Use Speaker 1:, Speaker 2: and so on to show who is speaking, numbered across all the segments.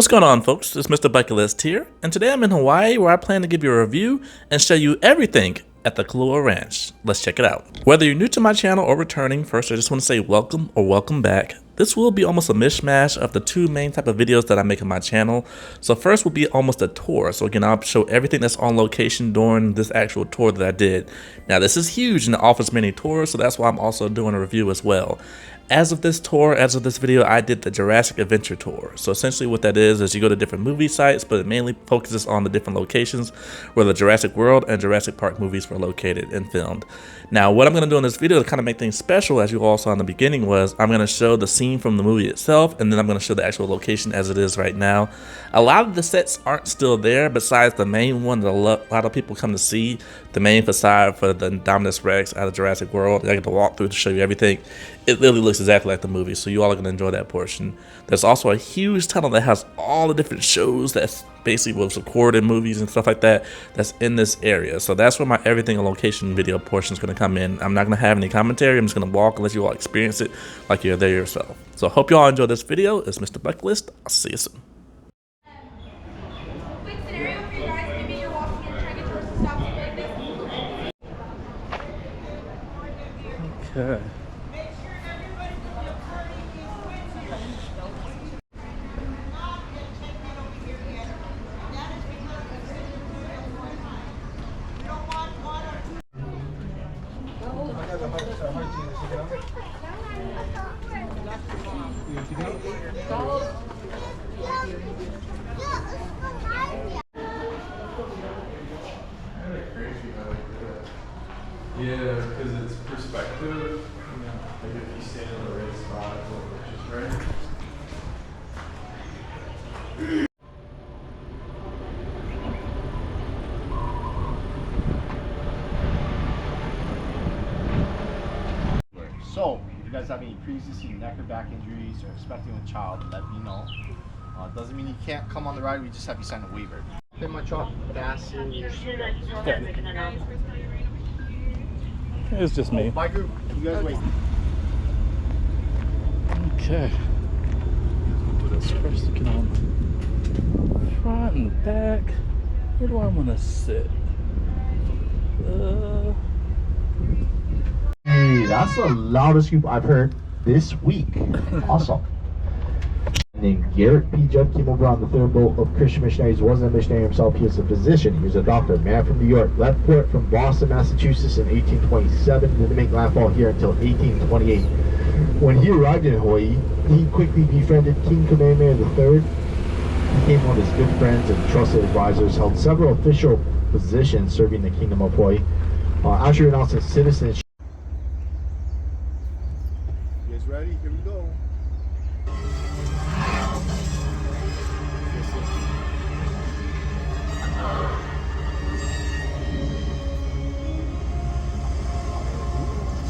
Speaker 1: What's going on, folks? It's MrBucketlist here, and today I'm in Hawaii where I plan to give you a review and show you everything at the KUALOA Ranch. Let's check it out. Whether you're new to my channel or returning, first I just want to say welcome or welcome back. This will be almost a mishmash of the two main type of videos that I make on my channel. So first will be almost a tour. So again, I'll show everything that's on location during this actual tour that I did. Now this is huge and it offers many tours, so that's why I'm also doing a review as well. As of this tour, as of this video, I did the Jurassic Adventure Tour. So essentially what that is you go to different movie sites, but it mainly focuses on the different locations where the Jurassic World and Jurassic Park movies were located and filmed. Now what I'm going to do in this video to kind of make things special, as you all saw in the beginning, was I'm going to show the scene from the movie itself, and then I'm going to show the actual location as it is right now. A lot of the sets aren't still there, besides the main one that a lot of people come to see, the main facade for the Indominous Rex out of Jurassic World. I get to walk through to show you everything. It literally looks exactly like the movie, so you all are going to enjoy that portion. There's also a huge tunnel that has all the different shows that basically was recorded in movies and stuff like that that's in this area. So that's where my everything on location video portion is going to come in. I'm not going to have any commentary. I'm just going to walk and let you all experience it like you're there yourself. So I hope you all enjoy this video. It's MrBucketlist. I'll see you soon.
Speaker 2: Quick scenario for you guys. Maybe you're walking and trying to get towards the stop sign like this.
Speaker 1: Okay.
Speaker 3: Yeah, because it's perspective. Like if you stand in the right spot, it's just right.
Speaker 4: So, if you guys have any pre-existing neck or back injuries or expecting a child, let me know. Doesn't mean you can't come on the ride, we just have you sign a waiver. Pin my truck, gas,
Speaker 1: It's just me.
Speaker 4: my group, you guys wait.
Speaker 1: Okay. Do this first to get on front and back. Where do I want to sit?
Speaker 4: Hey, that's the loudest group I've heard this week. Awesome. Named Garrett P. Judd came over on the third boat of Christian missionaries. He wasn't a missionary himself, he was a physician. He was a doctor, man from New York. Left port from Boston, Massachusetts in 1827. Didn't make landfall here until 1828. When he arrived in Hawaii, he quickly befriended King Kamehameha III. Became one of his good friends and trusted advisors. Held several official positions serving the Kingdom of Hawaii. After announcing citizenship. You guys ready? Here we go.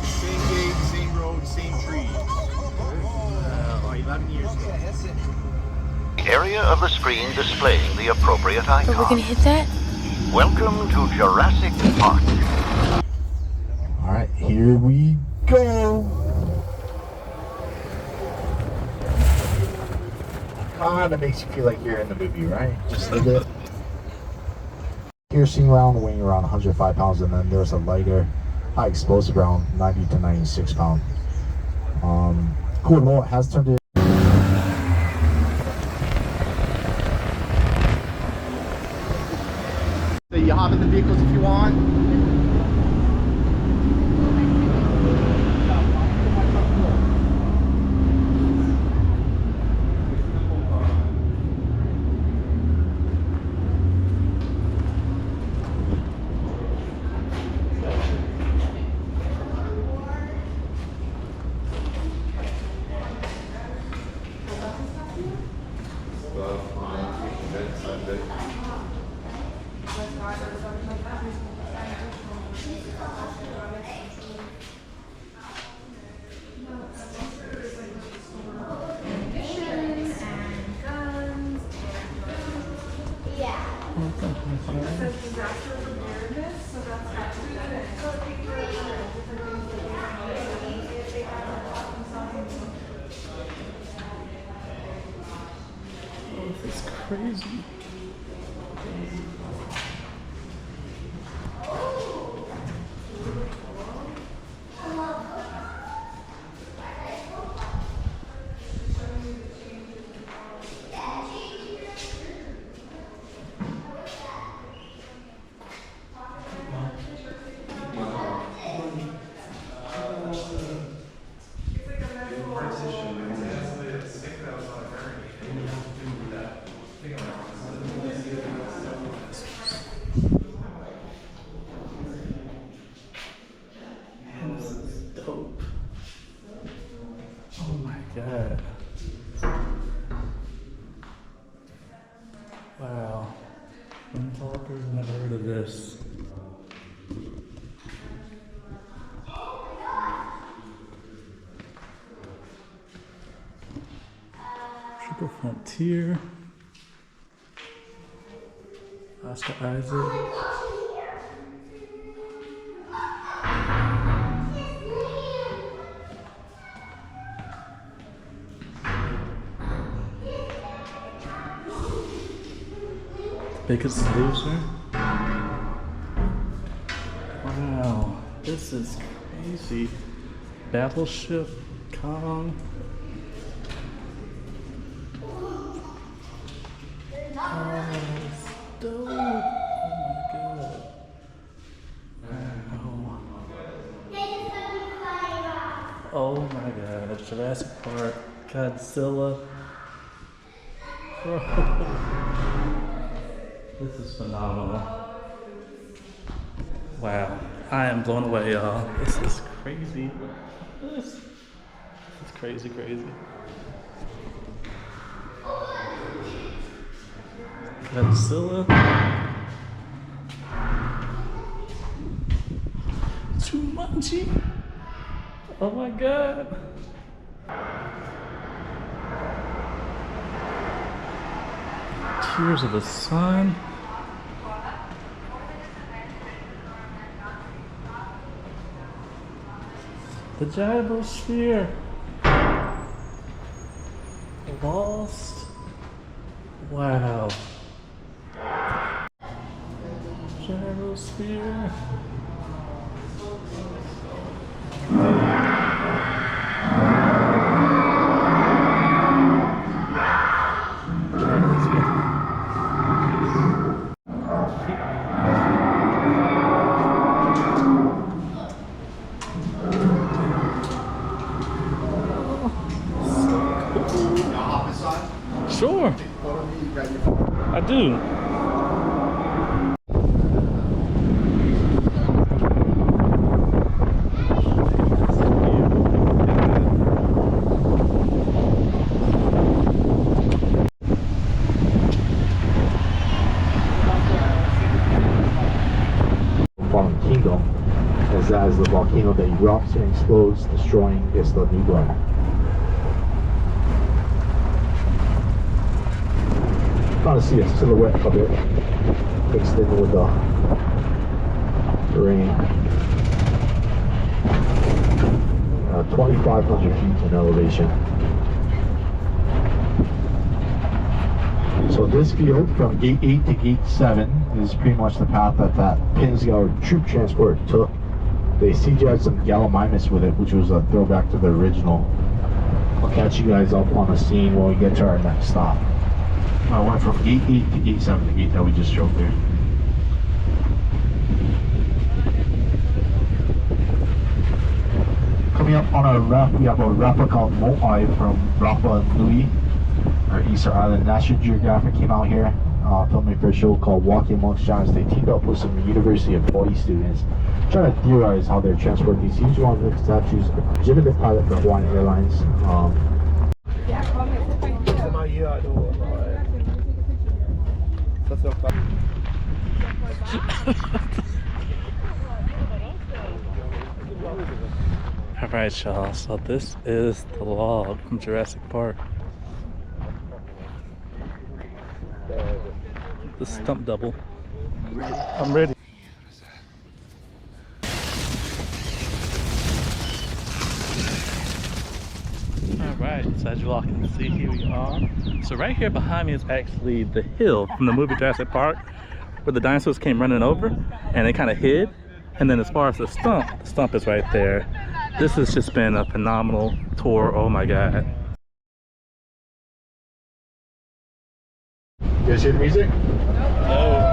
Speaker 4: Same gate, same road, same trees. 11 years ago.
Speaker 5: The area of the screen displaying the appropriate icon.
Speaker 2: Are we gonna hit that?
Speaker 5: Welcome to Jurassic Park.
Speaker 4: Alright, here we go. Kinda makes you feel like you're in the movie, right? Just a little bit. Piercing round, weighing around 105 pounds, and then there's a lighter, high explosive round, 90 to 96 pound. KUALOA has turned it. So you hop in the vehicles if you want.
Speaker 1: This is crazy. God. Wow. Talkers never heard of this. Triple Frontier. Oscar Isaac. Biggest Loser. Wow, this is crazy. Battleship, Kong. Oh, it's dope. Oh my god. Wow. Oh my god. Jurassic Park, Godzilla. This is phenomenal. Wow. I am blown away, y'all. This is crazy. This is crazy, crazy. Godzilla. Jumanji. Oh my god. Tears of the Sun. The Gyrosphere. Lost. Wow. Gyrosphere. Sure. I do.
Speaker 4: Fallen Kingdom, as the volcano that erupts and explodes, destroying Isla Nublar. Trying to see a silhouette of it mixed in with the rain. 2,500 feet in elevation. So this field from Gate 8 to Gate 7 is pretty much the path that Pinzgauer troop transport took. They CGI'd some Gallimimus with it, which was a throwback to the original. I'll catch you guys up on the scene when we get to our next stop. I went from Gate 8 to Gate 7, the gate that we just drove there. Coming up on our raft, we have a rapper called Moai from Rapa Nui, or Easter Island. National Geographic came out here, filming for a show called Walking Amongst Giants. They teamed up with some University of Hawaii students, trying to theorize how they're transporting these huge long statues. A legitimate pilot for Hawaiian Airlines.
Speaker 1: Alright, y'all, so this is the log from Jurassic Park. The stump double. I'm ready. Alright, so as you all can see, here we are So right here behind me is actually the hill from the movie Jurassic Park, where the dinosaurs came running over and they kind of hid. And then as far as the stump is right there. This has just been a phenomenal tour. Oh my God.
Speaker 4: You guys hear the music?
Speaker 1: No.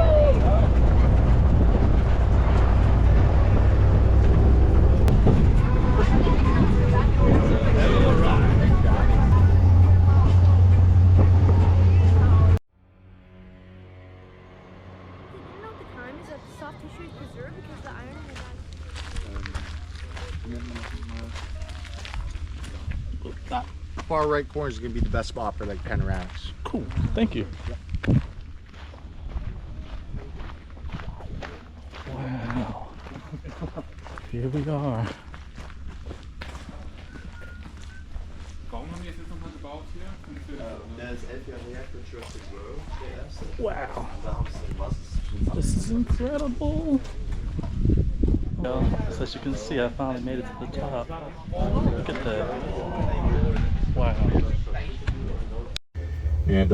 Speaker 2: Soft tissue is preserved because the iron is
Speaker 4: That far right corner is going to be the best spot for like panoramics.
Speaker 1: Cool. Thank you. Wow. Here we are.
Speaker 3: Warum haben die jetzt nochmal gebaut hier?
Speaker 6: Das 11-Jahre für Jurassic World, der erste.
Speaker 1: Wow.
Speaker 6: Da haben sie was.
Speaker 1: This is incredible. Well, so as you can see, I finally made it to the top. Look at that. Wow.
Speaker 4: And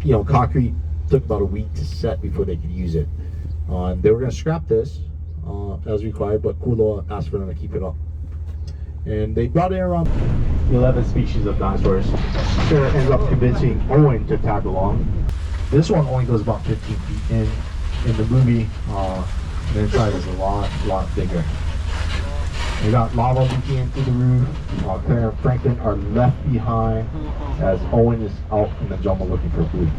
Speaker 4: you know, concrete took about a week to set before they could use it. They were going to scrap this as required, but KUALOA asked for them to keep it up. And they brought in around 11 species of dinosaurs. Sarah ended up convincing Owen to tag along. This one only goes about 15 feet in the movie. The inside is a lot bigger. We got lava leaking in through the roof. Claire and Franklin are left behind as Owen is out in the jungle looking for food.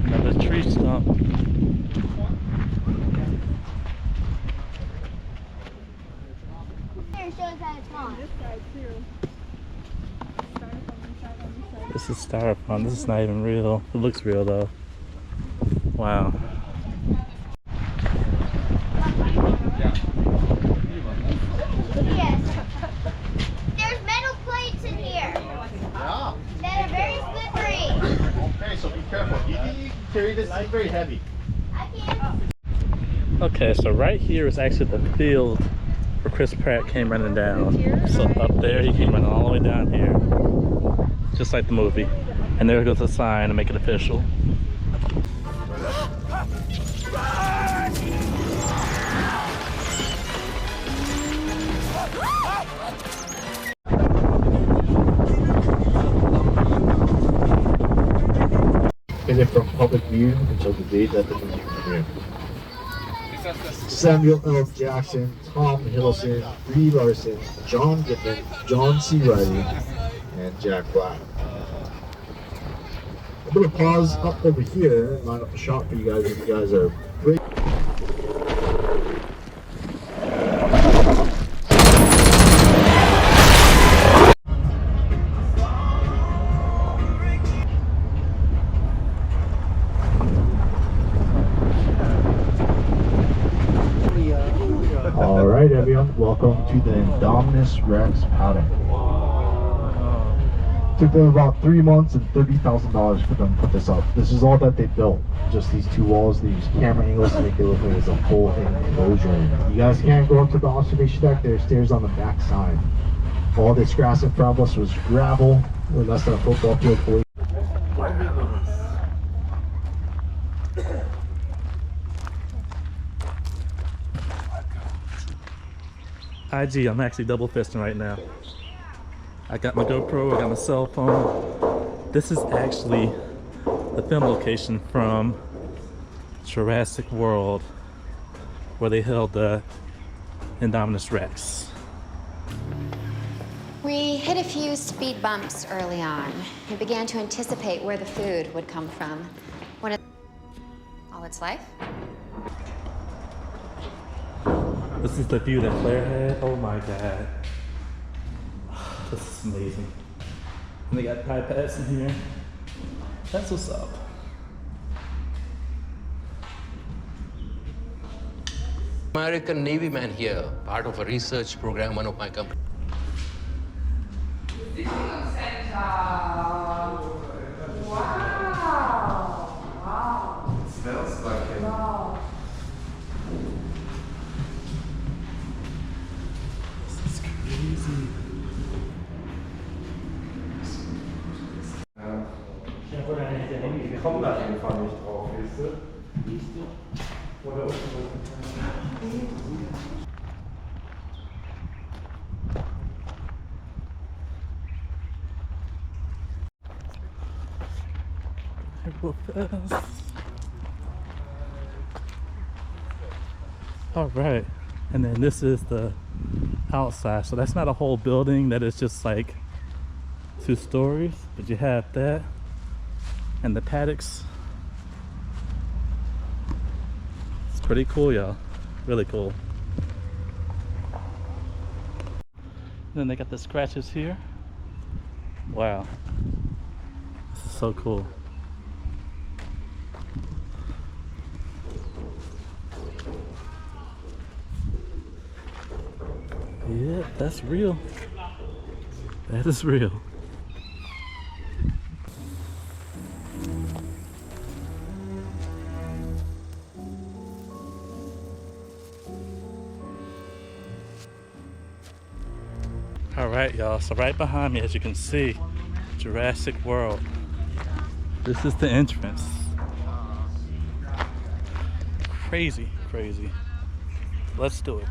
Speaker 1: Another tree stump. This is styrofoam. This is not even real. It looks real though. Wow.
Speaker 7: Yes. There's metal plates in here.
Speaker 4: Yeah.
Speaker 7: That are very slippery.
Speaker 4: Okay, so be careful. You can carry this. It's very heavy.
Speaker 7: I can't.
Speaker 1: Okay, so right here is actually the field where Chris Pratt came running down. So up there, he came running all the way down here. Just like the movie. And there goes the sign to make it official.
Speaker 4: Is it from public view until the day that the movie premiered? Samuel L. Jackson, Tom Hiddleston, Brie Larson, John Goodman, John C. Reilly, and Jack Black. I'm gonna pause up over here and line up a shot for you guys if you guys are great. All right, everyone, welcome to the Indominous Rex pattern. Took them about 3 months and $30,000 for them to put this up. This is all that they built. Just these two walls. They used camera angles to make it look like it's a full enclosure. You guys can't go up to the observation deck. There's stairs on the back side. All this grass in front of us was gravel. We're less than a football field.
Speaker 1: IG, I'm actually double fisting right now. I got my GoPro, I got my cell phone. This is actually the film location from Jurassic World where they held the Indominous Rex.
Speaker 8: We hit a few speed bumps early on and began to anticipate where the food would come from. When it all its life?
Speaker 1: This is the view that Claire had. Oh my God. This is amazing. And they got pipettes in here. That's what's up.
Speaker 9: American Navy man here, part of a research program, one of my companies.
Speaker 2: Besichtigung Center. Wow. Wow.
Speaker 3: It smells like it.
Speaker 2: Wow.
Speaker 1: This is crazy.
Speaker 3: Ich komme da einfach nicht drauf, weißt du? Oder
Speaker 1: All right, and then this is the outside. So that's not a whole building, that is just like 2 stories, but you have that and the paddocks. It's pretty cool, y'all. Really cool. And then they got the scratches here. Wow, this is so cool. Yeah, that's real. That is real. All right, y'all. So right behind me, as you can see, Jurassic World. This is the entrance. Crazy, crazy. Let's do it.